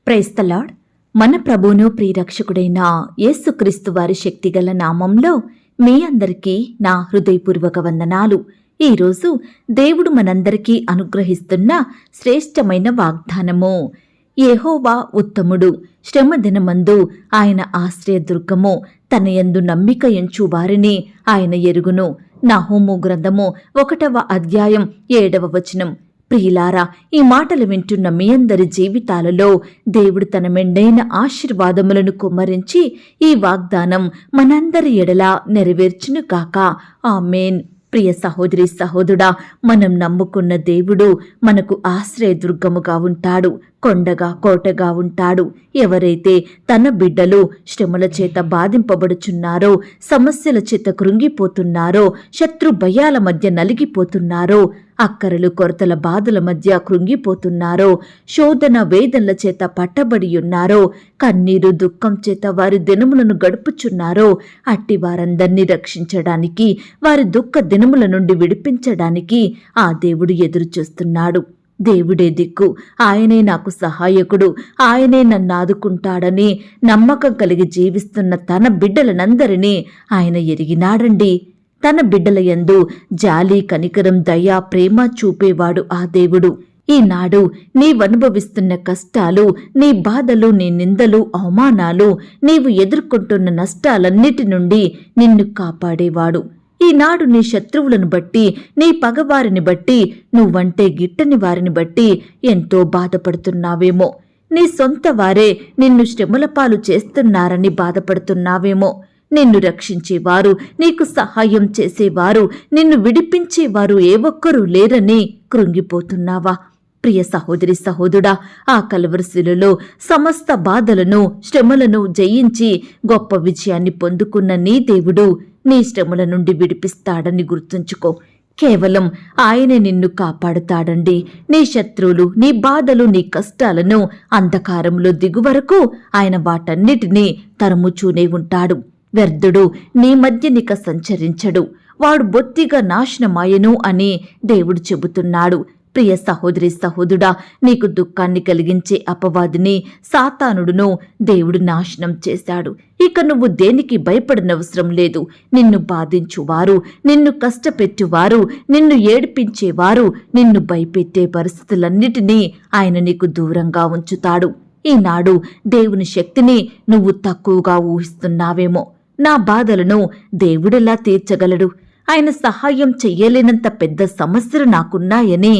Praise the lord. మన ప్రభువును ప్రియరక్షకుడైన యేసుక్రీస్తు వారి శక్తిగల నామంలో మీ అందరికీ నా హృదయపూర్వక వందనాలు. ఈరోజు దేవుడు మనందరికీ అనుగ్రహిస్తున్న శ్రేష్టమైన వాగ్దానము. యెహోవా ఉత్తముడు, శ్రమ దినమందు ఆయన ఆశ్రయదుర్గము, తన యందు నమ్మిక ఎంచు వారిని ఆయన ఎరుగును. నహూము గ్రంథము 1వ అధ్యాయం 7వ వచనం. ప్రియులారా, ఈ మాటలు వింటున్న మీ అందరి జీవితాలలో దేవుడు తన మెండైన ఆశీర్వాదములను కుమ్మరించి ఈ వాగ్దానం మనందరి ఎడల నెరవేర్చును గాక. ఆమేన్. ప్రియ సహోదరి సహోదరుడా, మనం నమ్ముకున్న దేవుడు మనకు ఆశ్రయదుర్గముగా ఉంటాడు, కొండగా కోటగా ఉంటాడు. ఎవరైతే తన బిడ్డలు శ్రమల చేత బాధింపబడుచున్నారో, సమస్యల చేత కృంగిపోతున్నారో, శత్రు భయాల మధ్య నలిగిపోతున్నారో, అక్కరలు కొరతల బాధల మధ్య కృంగిపోతున్నారో, శోధన వేదనల చేత పట్టబడి ఉన్నారో, కన్నీరు దుఃఖం చేత వారి దినములను గడుపుచున్నారో, అట్టి వారందరినీ రక్షించడానికి, వారి దుఃఖ దినముల నుండి విడిపించడానికి ఆ దేవుడు ఎదురు చూస్తున్నాడు. దేవుడే దిక్కు, ఆయనే నాకు సహాయకుడు, ఆయనే నన్ను ఆదుకుంటాడని నమ్మకం కలిగి జీవిస్తున్న తన బిడ్డలనందరినీ ఆయన ఎరిగినాడండి. తన బిడ్డల యందు జాలి, కనికరం, దయ, ప్రేమ చూపేవాడు ఆ దేవుడు. ఈనాడు నీవనుభవిస్తున్న కష్టాలు, నీ బాధలు, నీ నిందలు, అవమానాలు, నీవు ఎదుర్కొంటున్న నష్టాలన్నిటి నుండి నిన్ను కాపాడేవాడు. ఈనాడు నీ శత్రువులను బట్టి, నీ పగవారిని బట్టి, నువ్వంటే గిట్టని వారిని బట్టి ఎంతో బాధపడుతున్నావేమో. నీ సొంత వారే నిన్ను శ్రమల పాలు చేస్తున్నారని బాధపడుతున్నావేమో. నిన్ను రక్షించేవారు, నీకు సహాయం చేసేవారు, నిన్ను విడిపించేవారు ఏ ఒక్కరూ లేరని కృంగిపోతున్నావా? ప్రియ సహోదరి సహోదరుడా, ఆ కలవరిశిలలో సమస్త బాధలను, శ్రమలను జయించి గొప్ప విజయాన్ని పొందుకున్న నీ దేవుడు నీ శ్రమల నుండి విడిపిస్తాడని గుర్తుంచుకో. కేవలం ఆయనే నిన్ను కాపాడుతాడండి. నీ శత్రువులు, నీ బాధలు, నీ కష్టాలను అంధకారంలో దిగువరకు ఆయన వాటన్నిటినీ తరుముచూనే ఉంటాడు. వ్యర్థుడు నీ మధ్యనిక సంచరించడు, వాడు బొత్తిగా నాశనమాయను అని దేవుడు చెబుతున్నాడు. ప్రియ సహోదరి సహోదరుడా, నీకు దుఃఖాన్ని కలిగించే అపవాదిని, సాతానుడును దేవుడు నాశనం చేశాడు. ఇక నువ్వు దేనికి భయపడనవసరం లేదు. నిన్ను బాధించువారు, నిన్ను కష్టపెట్టువారు, నిన్ను ఏడిపించేవారు, నిన్ను భయపెట్టే పరిస్థితులన్నిటినీ ఆయన నీకు దూరంగా ఉంచుతాడు. ఈనాడు దేవుని శక్తిని నువ్వు తక్కువగా ఊహిస్తున్నావేమో. నా బాధలను దేవుడెలా తీర్చగలడు? ఆయన సహాయం చెయ్యలేనంత పెద్ద సమస్యలు నాకున్నాయని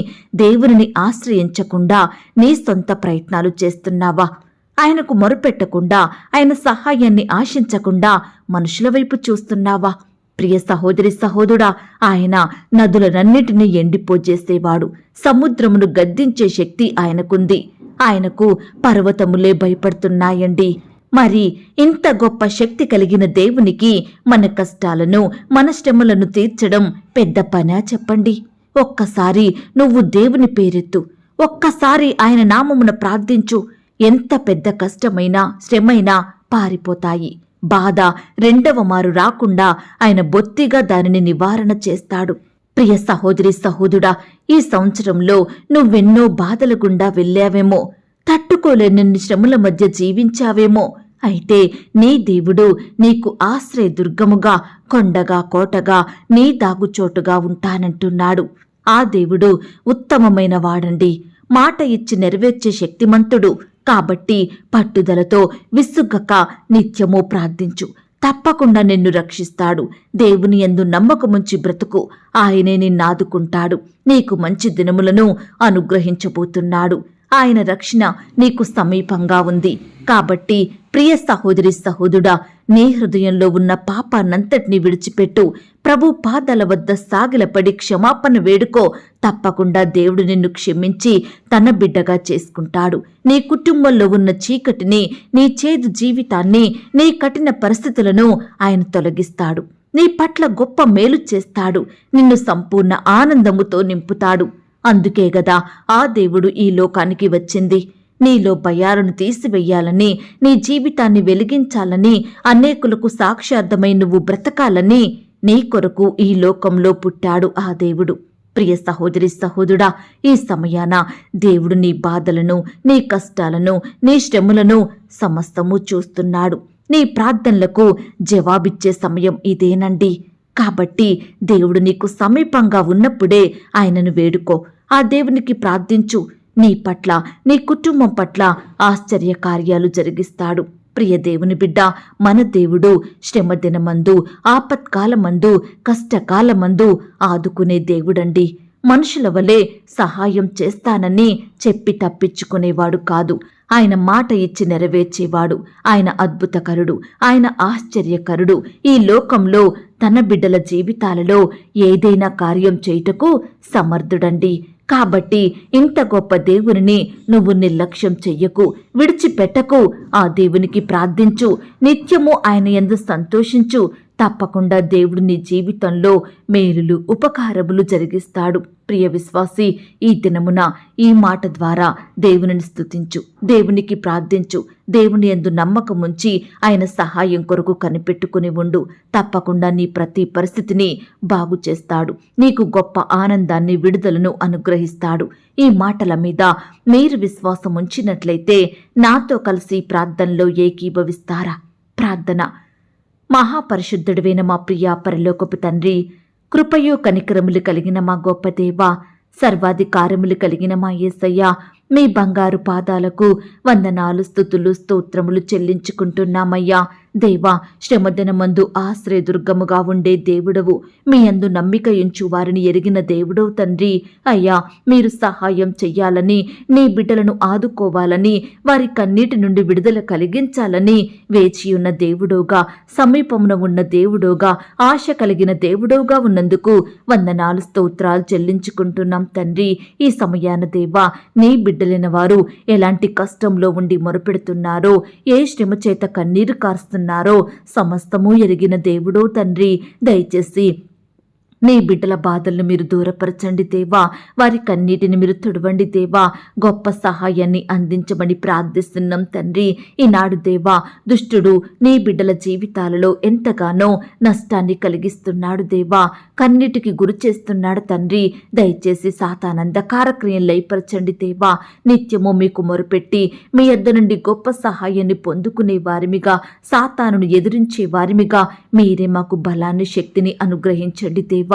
దేవుని ఆశ్రయించకుండా నీ సొంత ప్రయత్నాలు చేస్తున్నావా? ఆయనకు మొరుపెట్టకుండా, ఆయన సహాయాన్ని ఆశించకుండా మనుషుల వైపు చూస్తున్నావా? ప్రియ సహోదరి సహోదరుడా, ఆయన నదులనన్నిటినీ ఎండిపోజేసేవాడు. సముద్రమును గద్దించే శక్తి ఆయనకుంది. ఆయనకు పర్వతములే భయపడుతున్నాయండి. మరి ఇంత గొప్ప శక్తి కలిగిన దేవునికి మన కష్టాలను, మన శ్రమలను తీర్చడం పెద్ద పనా చెప్పండి? ఒక్కసారి నువ్వు దేవుని పేరెత్తు, ఒక్కసారి ఆయన నామమున ప్రార్థించు. ఎంత పెద్ద కష్టమైనా, శ్రమైనా పారిపోతాయి. బాధ రెండవ మారు రాకుండా ఆయన బొత్తిగా దానిని నివారణ చేస్తాడు. ప్రియ సహోదరి సహోదరుడా, ఈ సంవత్సరంలో నువ్వెన్నో బాధల గుండా వెళ్ళావేమో, తట్టుకోలేనన్ని శ్రమల మధ్య జీవించావేమో. అయితే నీ దేవుడు నీకు ఆశ్రయదుర్గముగా, కొండగా, కోటగా, నీ దాగుచోటుగా ఉంటానంటున్నాడు. ఆ దేవుడు ఉత్తమమైన వాడండి, మాట ఇచ్చి నెరవేర్చే శక్తిమంతుడు. కాబట్టి పట్టుదలతో, విసుగక నిత్యమూ ప్రార్థించు. తప్పకుండా నిన్ను రక్షిస్తాడు. దేవుని యందు నమ్మకముంచి బ్రతుకు. ఆయనే నిన్నాదుకుంటాడు. నీకు మంచి దినములను అనుగ్రహించబోతున్నాడు. ఆయన రక్షణ నీకు సమీపంగా ఉంది. కాబట్టి ప్రియ సహోదరి సహోదరుడా, నీ హృదయంలో ఉన్న పాపాన్నంతటినీ విడిచిపెట్టు. ప్రభు పాదాల వద్ద సాగిలపడి క్షమాపణ వేడుకో. తప్పకుండా దేవుడు నిన్ను క్షమించి తన బిడ్డగా చేసుకుంటాడు. నీ కుటుంబంలో ఉన్న చీకటిని, నీ చేదు జీవితాన్ని, నీ కఠిన పరిస్థితులను ఆయన తొలగిస్తాడు. నీ పట్ల గొప్ప మేలు చేస్తాడు. నిన్ను సంపూర్ణ ఆనందముతో నింపుతాడు. అందుకే గదా ఆ దేవుడు ఈ లోకానికి వచ్చింది. నీలో భయాలను తీసివెయ్యాలని, నీ జీవితాన్ని వెలిగించాలని, అనేకులకు సాక్ష్యార్థమై నువ్వు బ్రతకాలని నీ కొరకు ఈ లోకంలో పుట్టాడు ఆ దేవుడు. ప్రియ సహోదరి సహోదరుడా, ఈ సమయాన దేవుడు నీ బాధలను, నీ కష్టాలను, నీ శ్రమలను సమస్తము చూస్తున్నాడు. నీ ప్రార్థనలకు జవాబిచ్చే సమయం ఇదేనండి. కాబట్టి దేవుడు నీకు సమీపంగా ఉన్నప్పుడే ఆయనను వేడుకో, ఆ దేవునికి ప్రార్థించు. నీ పట్ల, నీ కుటుంబం పట్ల ఆశ్చర్య కార్యాలు జరిగిస్తాడు. ప్రియ దేవుని బిడ్డ, మన దేవుడు శ్రమ దినమందు, ఆపత్కాలమందు, కష్టకాలమందు ఆదుకునే దేవుడండి. మనుషుల వలె సహాయం చేస్తానని చెప్పి తప్పించుకునేవాడు కాదు. ఆయన మాట ఇచ్చి నెరవేర్చేవాడు. ఆయన అద్భుతకరుడు, ఆయన ఆశ్చర్యకరుడు. ఈ లోకంలో తన బిడ్డల జీవితాలలో ఏదైనా కార్యం చేయుటకు సమర్థుడండి. కాబట్టి ఇంత గొప్ప దేవునిని నువ్వు నిర్లక్ష్యం చెయ్యకు, విడిచిపెట్టకు. ఆ దేవునికి ప్రార్థించు, నిత్యము ఆయన యందు సంతోషించు. తప్పకుండా దేవుడు నీ జీవితంలో మేలులు, ఉపకారములు జరిగిస్తాడు. ప్రియ విశ్వాసి, ఈ దినమున ఈ మాట ద్వారా దేవునిని స్తుతించు, దేవునికి ప్రార్థించు. దేవుని యందు నమ్మకముంచి ఆయన సహాయం కొరకు కనిపెట్టుకుని ఉండు. తప్పకుండా నీ ప్రతి పరిస్థితిని బాగు చేస్తాడు. నీకు గొప్ప ఆనందాన్ని, విడుదలను అనుగ్రహిస్తాడు. ఈ మాటల మీద మీరు విశ్వాసం ఉంచినట్లయితే నాతో కలిసి ప్రార్థనలో ఏకీభవిస్తారా? ప్రార్థన. మహాపరిశుద్ధుడివైన మా ప్రియ పరలోకపు తండ్రి, కృపయో కనికరములు కలిగిన మా గొప్ప దేవా, సర్వాధికారములు కలిగిన మా యేసయ్య, మీ బంగారు పాదాలకు వందనాలు, స్తుతులు, స్తోత్రములు చెల్లించుకుంటున్నామయ్యా. దేవా, శ్రమదినమందు ఆశ్రయదుర్గముగా ఉండే దేవుడవు, మీ యందు నమ్మిక ఉంచు వారిని ఎరిగిన దేవుడవు తండ్రి. అయ్యా, మీరు సహాయం చెయ్యాలని, నీ బిడ్డలను ఆదుకోవాలని, వారి కన్నీటి నుండి విడుదల కలిగించాలని వేచియున్న దేవుడోగా, సమీపమున ఉన్న దేవుడోగా, ఆశ కలిగిన దేవుడోగా ఉన్నందుకు వందనాలు, స్తోత్రాలు చెల్లించుకుంటున్నాం తండ్రి. ఈ సమయాన దేవా, నీ బిడ్డలైన వారు ఎలాంటి కష్టంలో ఉండి మొరపెడుతున్నారో, ఏ శ్రమ చేత కన్నీరు కారుస్తున్నారో సమస్తము ఎరిగిన దేవుడో తండ్రి. దయచేసి నీ బిడ్డల బాధలను మీరు దూరపరచండి దేవా, వారి కన్నీటిని మీరు తుడవండి దేవా, గొప్ప సహాయాన్ని అందించమని ప్రార్థిస్తున్నాం తండ్రి. ఈనాడు దేవా, దుష్టుడు నీ బిడ్డల జీవితాలలో ఎంతగానో నష్టాన్ని కలిగిస్తున్నాడు దేవా, కన్నీటికి గురి చేస్తున్నాడు తండ్రి. దయచేసి సాతానందకార క్రియలు లయపరచండి దేవా. నిత్యము మీకు మొరుపెట్టి మీ యొద్ద నుండి గొప్ప సహాయాన్ని పొందుకునే వారిమిగా, సాతానును ఎదిరించే వారిమిగా మీరే మాకు బలాన్ని, శక్తిని అనుగ్రహించండి దేవా.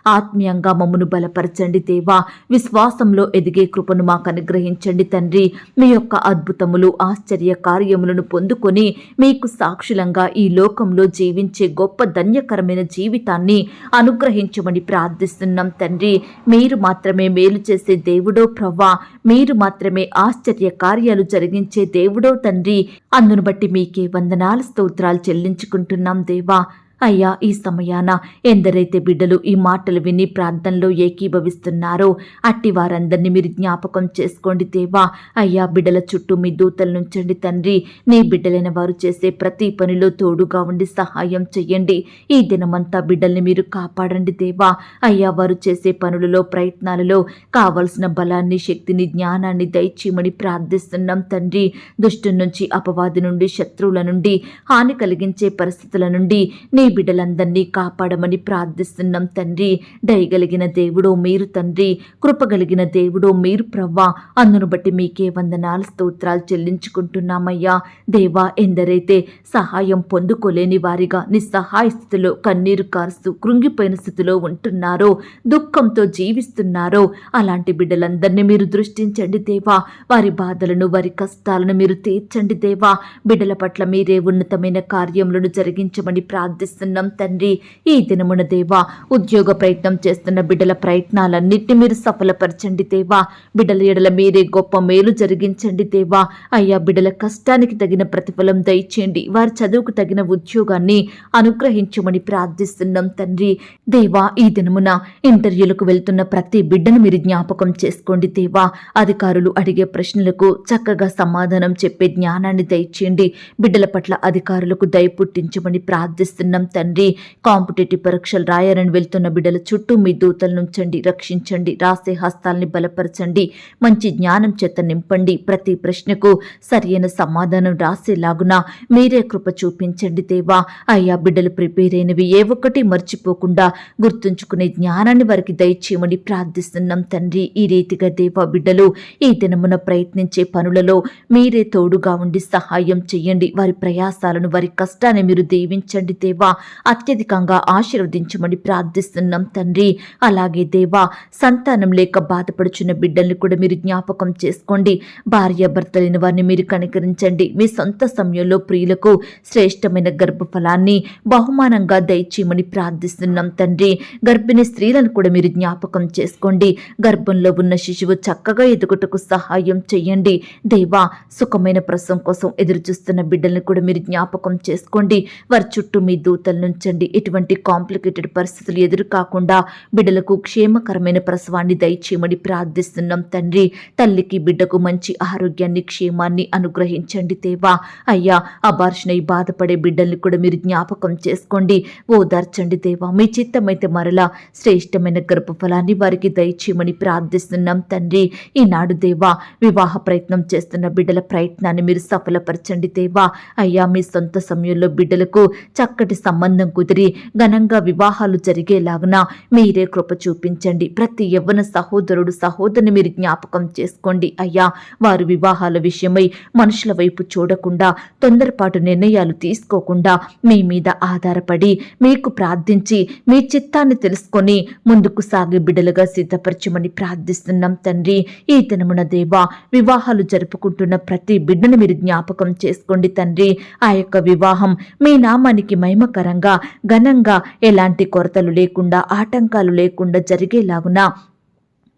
ఆత్మీయంగా మమ్మను బలపరచండి దేవా. విశ్వాసంలో ఎదిగే కృపను మాకు అనుగ్రహించండి తండ్రి. మీ యొక్క అద్భుతములు, ఆశ్చర్య కార్యములను పొందుకొని మీకు సాక్షులంగా ఈ లోకంలో జీవించే గొప్ప ధన్యకరమైన జీవితాన్ని అనుగ్రహించమని ప్రార్థిస్తున్నాం తండ్రి. మీరు మాత్రమే మేలు చేసే దేవుడో ప్రవ్వా, మీరు మాత్రమే ఆశ్చర్య కార్యాలు జరిగించే దేవుడో తండ్రి. అందును బట్టి మీకే వందనాలు, స్తోత్రాలు చెల్లించుకుంటున్నాం దేవా. అయ్యా, ఈ సమయాన ఎందరైతే బిడ్డలు ఈ మాటలు విని ప్రార్థనలో ఏకీభవిస్తున్నారో అట్టి వారందరినీ మీరు జ్ఞాపకం చేసుకోండి దేవా. అయ్యా, బిడ్డల చుట్టూ మీ దూతలు నుంచండి తండ్రి. నీ బిడ్డలైన వారు చేసే ప్రతి పనిలో తోడుగా ఉండి సహాయం చెయ్యండి. ఈ దినమంతా బిడ్డల్ని మీరు కాపాడండి దేవా. అయ్యా, వారు చేసే పనులలో, ప్రయత్నాలలో కావలసిన బలాన్ని, శక్తిని, జ్ఞానాన్ని దయచేయమని ప్రార్థిస్తున్నాం తండ్రి. దుష్టు నుంచి, అపవాది నుండి, శత్రువుల నుండి, హాని కలిగించే పరిస్థితుల నుండి నీ బిడ్డలందరినీ కాపాడమని ప్రార్థిస్తున్నాం తండ్రి. దయగలిగిన దేవుడో మీరు తండ్రి, కృపగలిగిన దేవుడో మీరు ప్రవ్వా. అందును బట్టి మీకే వందనాలు, స్తోత్రాలు చెల్లించుకుంటున్నామయ్యా. దేవా, ఎందరైతే సహాయం పొందుకోలేని వారిగా నిస్సహాయ స్థితిలో కన్నీరు కారుస్తూ కృంగిపోయిన స్థితిలో ఉంటున్నారో, దుఃఖంతో జీవిస్తున్నారో అలాంటి బిడ్డలందరినీ మీరు దృష్టించండి దేవా. వారి బాధలను, వారి కష్టాలను మీరు తీర్చండి దేవా. బిడ్డల పట్ల మీరే ఉన్నతమైన కార్యములను జరిగించమని ప్రార్థిస్తున్నాం తండ్రి. ఈ దినమున దేవా, ఉద్యోగ ప్రయత్నం చేస్తున్న బిడ్డల ప్రయత్నాలన్నింటినీ మీరు సఫలపరచండి దేవా. బిడ్డల ఎడల మీరే గొప్ప మేలు జరిగించండి దేవా. అయ్యా, బిడ్డల కష్టానికి తగిన ప్రతిఫలం దయచేయండి. వారి చదువుకు తగిన ఉద్యోగాన్ని అనుగ్రహించమని ప్రార్థిస్తున్నాం తండ్రి. దేవా, ఈ దినమున ఇంటర్వ్యూలకు వెళ్తున్న ప్రతి బిడ్డను మీరు జ్ఞాపకం చేసుకోండి దేవా. అధికారులు అడిగే ప్రశ్నలకు చక్కగా సమాధానం చెప్పే జ్ఞానాన్ని దయచేయండి. బిడ్డల పట్ల అధికారులకు దయ పుట్టించమని ప్రార్థిస్తున్నాం తండ్రి. కాంపిటేటివ్ పరీక్షలు రాయాలని వెళ్తున్న బిడ్డల చుట్టూ మీ దూతలు నుంచండి, రక్షించండి. రాసే హస్తాల్ని బలపరచండి, మంచి జ్ఞానం చేత నింపండి. ప్రతి ప్రశ్నకు సరైన సమాధానం రాసేలాగున మీరే కృప చూపించండి దేవా. అయ్యా బిడ్డలు ప్రిపేర్ అయినవి ఏ ఒక్కటి మర్చిపోకుండా గుర్తుంచుకునే జ్ఞానాన్ని వారికి దయచేయమని ప్రార్థిస్తున్నాం తండ్రి. ఈ రీతిగా దేవా బిడ్డలు ఈ దినమున ప్రయత్నించే పనులలో మీరే తోడుగా ఉండి సహాయం చెయ్యండి. వారి ప్రయాసాలను, వారి కష్టాన్ని మీరు దీవించండి దేవా. అత్యధికంగా ఆశీర్వదించమని ప్రార్థిస్తున్నాం తండ్రి. అలాగే దేవా, సంతానం లేక బాధపడుచున్న బిడ్డల్ని కూడా మీరు జ్ఞాపకం చేసుకోండి. భార్య భర్త లేని వారిని మీరు కనికరించండి. మీ సొంత సమయంలో ప్రియులకు శ్రేష్టమైన గర్భఫలాన్ని బహుమానంగా దయచేయమని ప్రార్థిస్తున్నాం తండ్రి. గర్భిణీ స్త్రీలను కూడా మీరు జ్ఞాపకం చేసుకోండి. గర్భంలో ఉన్న శిశువు చక్కగా ఎదుగుటకు సహాయం చెయ్యండి దేవా. సుఖమైన ప్రసవం కోసం ఎదురు చూస్తున్న బిడ్డలను కూడా మీరు జ్ఞాపకం చేసుకోండి. వారి చుట్టూ మీ దూతల నుంచండి. ఎటువంటి కాంప్లికేటెడ్ పరిస్థితులు ఎదురు కాకుండా బిడ్డలకు క్షేమకరమైన ప్రసవాన్ని దయచేయమని ప్రార్థిస్తున్నాం తండ్రి. తల్లికి బిడ్డకు మంచి ఆరోగ్యాన్ని, క్షేమాన్ని అనుగ్రహించండి దేవా. అయ్యా, అబార్షణ బాధపడే బిడ్డల్ని కూడా మీరు జ్ఞాపకం చేసుకోండి, ఓదార్చండి దేవా. మీ చిత్తమైతే మరలా శ్రేష్టమైన గర్భఫలాన్ని వారికి దయచేయమని ప్రార్థిస్తున్నాం తండ్రి. ఈనాడు దేవా, వివాహ ప్రయత్నం చేస్తున్న బిడ్డల ప్రయత్నాన్ని మీరు సఫలపరచండి దేవా. అయ్యా, మీ సొంత సమయంలో బిడ్డలకు చక్కటి సంబంధం కుదిరి ఘనంగా వివాహాలు జరిగేలాగున మీరే కృప చూపించండి. ప్రతి యవ్వన సహోదరుడు, సహోదరుని మీరు జ్ఞాపకం చేసుకోండి అయ్యా. వారు వివాహాల విషయమై మనుషుల వైపు చూడకుండా, తొందరపాటు నిర్ణయాలు తీసుకోకుండా మీ మీద ఆధారపడి మీకు ప్రార్థించి మీ చిత్తాన్ని తెలుసుకొని ముందుకు సాగే బిడ్డలుగా సిద్ధపరచమని ప్రార్థిస్తున్నాం తండ్రి. ఈ దినమున దేవా, వివాహాలు జరుపుకుంటున్న ప్రతి బిడ్డను మీరు జ్ఞాపకం చేసుకోండి తండ్రి. ఆ యొక్క వివాహం మీ నామానికి మహిమకరంగా, ఘనంగా, ఎలాంటి కొరతలు లేకుండా, ఆటంకాలు లేకుండా జరిగేలాగున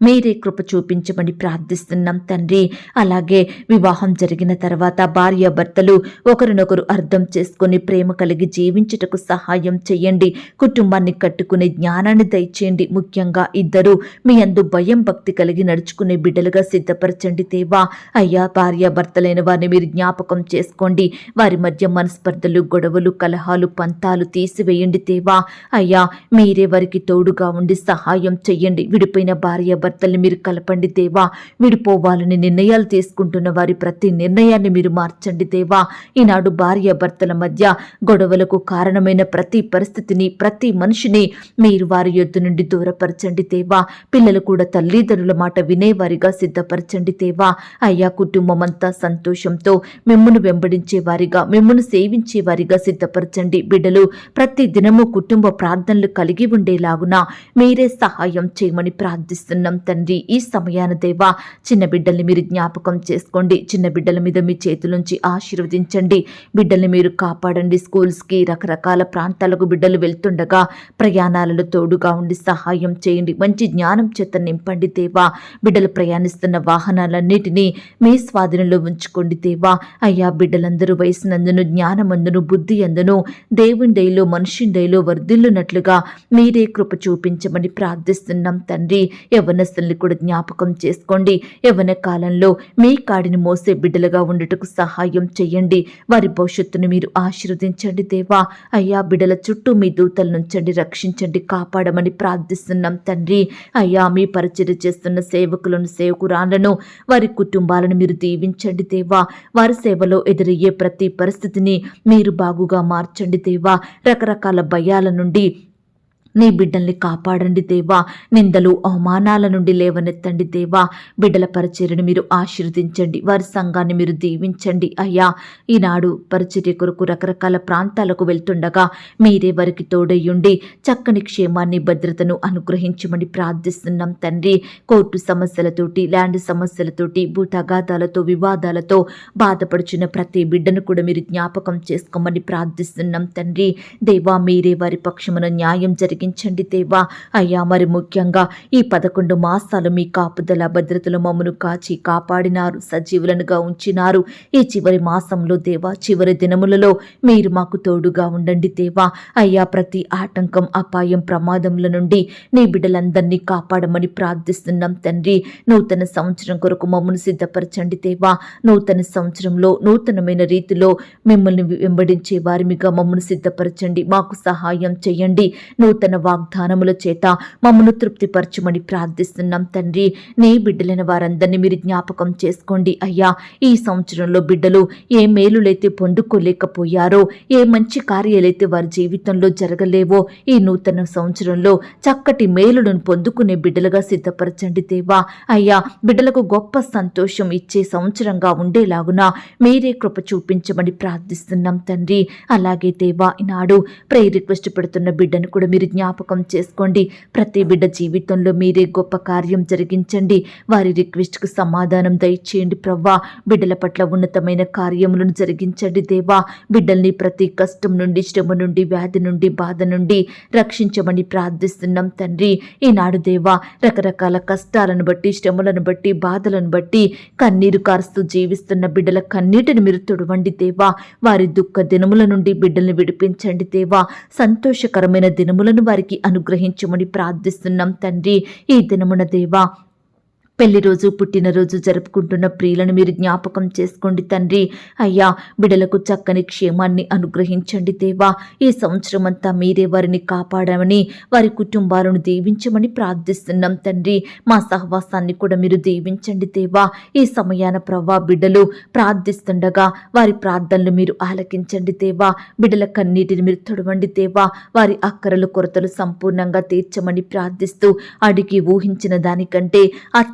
మీరే కృప చూపించమని ప్రార్థిస్తున్నాం తండ్రి. అలాగే వివాహం జరిగిన తర్వాత భార్య భర్తలు ఒకరినొకరు అర్థం చేసుకుని ప్రేమ కలిగి జీవించుటకు సహాయం చేయండి. కుటుంబాన్ని కట్టుకునే జ్ఞానాన్ని దయచేయండి. ముఖ్యంగా ఇద్దరు మీ యందు భయం భక్తి కలిగి నడుచుకునే బిడ్డలుగా సిద్ధపరచండి దేవా. అయ్యా, భార్య భర్తలైన వారిని మీరు జ్ఞాపకం చేసుకోండి. వారి మధ్య మనస్పర్ధలు, గొడవలు, కలహాలు, పంతాలు తీసివేయండి దేవా. అయ్యా, మీరే వారికి తోడుగా ఉండి సహాయం చెయ్యండి. విడిపోయిన భార్య భర్తల్ని మీరు కలపండి దేవా. విడిపోవాలని నిర్ణయాలు తీసుకుంటున్న వారి ప్రతి నిర్ణయాన్ని మీరు మార్చండి దేవా. ఈనాడు భార్య భర్తల మధ్య గొడవలకు కారణమైన ప్రతి పరిస్థితిని, ప్రతి మనిషిని మీరు వారి యొద్ద నుండి దూరపరచండి దేవా. పిల్లలు కూడా తల్లిదండ్రుల మాట వినేవారిగా సిద్ధపరచండి దేవా. అయ్యా, కుటుంబం అంతా సంతోషంతో మిమ్మును వెంబడించే వారిగా, మిమ్మును సేవించే వారిగా సిద్ధపరచండి. బిడ్డలు ప్రతి దినము కుటుంబ ప్రార్థనలు కలిగి ఉండేలాగున మీరే సహాయం చేయమని ప్రార్థిస్తున్నాం తండ్రి. ఈ సమయాన దేవా, చిన్న బిడ్డల్ని మీరు జ్ఞాపకం చేసుకోండి. చిన్న బిడ్డల మీద మీ చేతులుంచి ఆశీర్వదించండి. బిడ్డల్ని మీరు కాపాడండి. స్కూల్స్కి, రకరకాల ప్రాంతాలకు బిడ్డలు వెళ్తుండగా ప్రయాణాలలో తోడుగా ఉండి సహాయం చేయండి. మంచి జ్ఞానం చేత నింపండి దేవా. బిడ్డలు ప్రయాణిస్తున్న వాహనాలన్నిటినీ మీ స్వాధీనంలో ఉంచుకోండి దేవా. అయ్యా, బిడ్డలందరూ వయసునందును, జ్ఞానమందును, బుద్ధి అందును దేవుని దయలో, మనుషుని దయలో వర్ధిల్లునట్లుగా మీరే కృప చూపించమని ప్రార్థిస్తున్నాం తండ్రి. యవ్వనస్తుల్ని కూడా జ్ఞాపకం చేసుకోండి. యవ్వన కాలంలో మీ కాడిని మోసే బిడ్డలుగా ఉండటకు సహాయం చేయండి. వారి భవిష్యత్తును మీరు ఆశీర్వదించండి దేవా. అయ్యా, బిడ్డల చుట్టూ మీ దూతల నుంచండి, రక్షించండి, కాపాడమని ప్రార్థిస్తున్నాం తండ్రి. అయ్యా, మీ పరిచర్య చేస్తున్న సేవకులను, సేవకురాళ్లను, వారి కుటుంబాలను మీరు దీవించండి దేవా. వారి సేవలో ఎదురయ్యే ప్రతి పరిస్థితిని మీరు బాగుగా మార్చండి దేవా. రకరకాల భయాల నుండి నీ బిడ్డల్ని కాపాడండి దేవా. నిందలు, అవమానాల నుండి లేవనెత్తండి దేవా. బిడ్డల పరిచర్యను మీరు ఆశీర్వదించండి. వారి సంఘాన్ని మీరు దీవించండి అయ్యా. ఈనాడు పరిచర్య కొరకు రకరకాల ప్రాంతాలకు వెళ్తుండగా మీరే వారికి తోడయ్యుండి చక్కని క్షేమాన్ని, భద్రతను అనుగ్రహించమని ప్రార్థిస్తున్నాం తండ్రి. కోర్టు సమస్యలతోటి, ల్యాండ్ సమస్యలతోటి, భూతగాదాలతో, వివాదాలతో బాధపడుచున్న ప్రతి బిడ్డను కూడా మీరు జ్ఞాపకం చేసుకోమని ప్రార్థిస్తున్నాం తండ్రి. దేవా, మీరే వారి పక్షమున న్యాయం జరిగి జరిగించండి దేవా. అయ్యా, మరి ముఖ్యంగా ఈ 11 మాసాలు మీ కాపుదల భద్రతలు మమ్మను కాచి కాపాడినారు, సజీవులనుగా ఉంచినారు. ఈ చివరి మాసంలో దేవా, చివరి దినములలో మీరు మాకు తోడుగా ఉండండి దేవా. అయ్యా, ప్రతి ఆటంకం, అపాయం, ప్రమాదముల నుండి నీ బిడ్డలందరినీ కాపాడమని ప్రార్థిస్తున్నాం తండ్రి. నూతన సంవత్సరం కొరకు మమ్మను సిద్ధపరచండి దేవా. నూతన సంవత్సరంలో నూతనమైన రీతిలో మిమ్మల్ని వెంబడించే వారిమిగా మమ్మను సిద్ధపరచండి, మాకు సహాయం చేయండి. నూతన వాగ్దానముల చేత మమ్మను తృప్తిపరచమని ప్రార్థిస్తున్నాం తండ్రి. నీ బిడ్డలైన వారందరినీ మీరు జ్ఞాపకం చేసుకోండి అయ్యా. ఈ సంవత్సరంలో బిడ్డలు ఏ మేలులైతే పొందుకోలేకపోయారో, ఏ మంచి కార్యాలైతే వారి జీవితంలో జరగలేవో, ఈ నూతన సంవత్సరంలో చక్కటి మేలులను పొందుకునే బిడ్డలుగా సిద్ధపరచండి దేవా. అయ్యా, బిడ్డలకు గొప్ప సంతోషం ఇచ్చే సంవత్సరంగా ఉండేలాగున మీరే కృప చూపించమని ప్రార్థిస్తున్నాం తండ్రి. అలాగే దేవా, ఈనాడు ప్రేయర్ రిక్వెస్ట్ పెడుతున్న బిడ్డను కూడా మీరు జ్ఞాపకం చేసుకోండి. ప్రతి బిడ్డ జీవితంలో మీరే గొప్ప కార్యం జరిగించండి. వారి రిక్వెస్ట్కు సమాధానం దయచేయండి ప్రవ్వా. బిడ్డల పట్ల ఉన్నతమైన కార్యములను జరిగించండి దేవా. బిడ్డల్ని ప్రతి కష్టం నుండి, శ్రమ నుండి, వ్యాధి నుండి, బాధ నుండి రక్షించమని ప్రార్థిస్తున్నాం తండ్రి. ఈనాడు దేవా, రకరకాల కష్టాలను బట్టి, శ్రమలను బట్టి, బాధలను బట్టి కన్నీరు కారుస్తూ జీవిస్తున్న బిడ్డల కన్నీటిని మీరు తుడవండి దేవా. వారి దుఃఖ దినముల నుండి బిడ్డల్ని విడిపించండి దేవా. సంతోషకరమైన దినములను వారికి అనుగ్రహించమని ప్రార్థిస్తున్నాం తండ్రి. ఈ దినమున దేవా, పెళ్లి రోజు, పుట్టినరోజు జరుపుకుంటున్న ప్రియులను మీరు జ్ఞాపకం చేసుకోండి తండ్రి. అయ్యా, బిడ్డలకు చక్కని క్షేమాన్ని అనుగ్రహించండి దేవా. ఈ సంవత్సరం అంతా మీరే వారిని కాపాడమని, వారి కుటుంబాలను దీవించమని ప్రార్థిస్తున్నాం తండ్రి. మా సహవాసాన్ని కూడా మీరు దీవించండి దేవా. ఈ సమయాన ప్రవ్వా, బిడ్డలు ప్రార్థిస్తుండగా వారి ప్రార్థనలు మీరు ఆలకించండి దేవా. బిడ్డల కన్నీటిని మీరు తొడవండి దేవా. వారి అక్కరలు, కొరతలు సంపూర్ణంగా తీర్చమని ప్రార్థిస్తూ, అడిగి ఊహించిన దానికంటే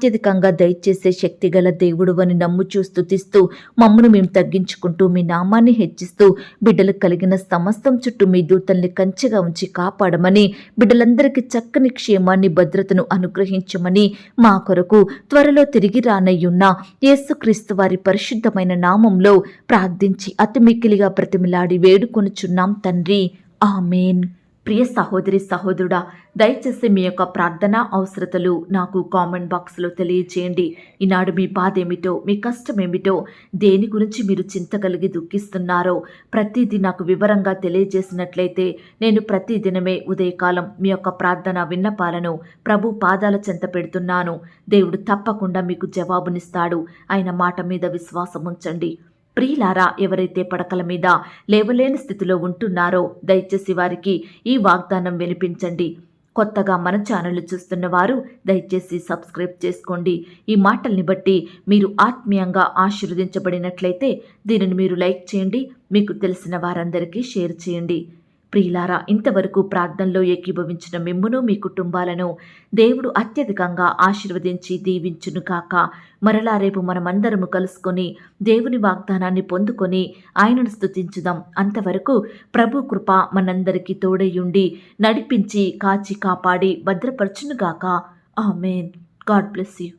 అత్యధికంగా దయచేసే శక్తిగల దేవుడు అని నమ్ముచూ స్తుతిస్తూ, మమ్మను మేము తగ్గించుకుంటూ మీ నామాన్ని హెచ్చిస్తూ, బిడ్డలు కలిగిన సమస్తం చుట్టూ మీ దూతల్ని కంచెగా ఉంచి కాపాడమని, బిడ్డలందరికీ చక్కని క్షేమాన్ని, భద్రతను అనుగ్రహించమని, మా కొరకు త్వరలో తిరిగి రానయ్యున్న యేసుక్రీస్తు వారి పరిశుద్ధమైన నామంలో ప్రార్థించి అతి మిక్కిలిగా ప్రతిమిలాడి వేడుకొనుచున్నాం తండ్రి. ఆమేన్. ప్రియ సహోదరి, సహోదరుడా, దయచేసి మీ యొక్క ప్రార్థనా అవసరతలు నాకు కామెంట్ బాక్స్లో తెలియచేయండి. ఈనాడు మీ బాధ ఏమిటో, మీ కష్టం ఏమిటో, దేని గురించి మీరు చింత కలిగి దుఃఖిస్తున్నారో ప్రతిదీ నాకు వివరంగా తెలియజేసినట్లయితే నేను ప్రతిదినమే ఉదయకాలం మీ యొక్క ప్రార్థన విన్నపాలను ప్రభు పాదాల చెంత పెడుతున్నాను. దేవుడు తప్పకుండా మీకు జవాబునిస్తాడు. ఆయన మాట మీద విశ్వాసం ఉంచండి. ప్రియులారా, ఎవరైతే పడకల మీద లేవలేని స్థితిలో ఉంటున్నారో దయచేసి వారికి ఈ వాగ్దానం వినిపించండి. కొత్తగా మన ఛానల్ చూస్తున్న వారు దయచేసి సబ్స్క్రైబ్ చేసుకోండి. ఈ మాటల్ని బట్టి మీరు ఆత్మీయంగా ఆశీర్వదించబడినట్లయితే దీనిని మీరు లైక్ చేయండి, మీకు తెలిసిన వారందరికీ షేర్ చేయండి. ప్రియులారా, ఇంతవరకు ప్రార్థనలో ఏకీభవించిన మిమ్మును, మీ కుటుంబాలను దేవుడు అత్యధికంగా ఆశీర్వదించి దీవించును కాక. మరలా రేపు మనమందరము కలుసుకొని దేవుని వాగ్దానాన్ని పొందుకొని ఆయనను స్తుతించుదాం. అంతవరకు ప్రభు కృప మనందరికీ తోడయుండి నడిపించి కాచి కాపాడి భద్రపరచునుగాక. ఆమేన్. God bless you.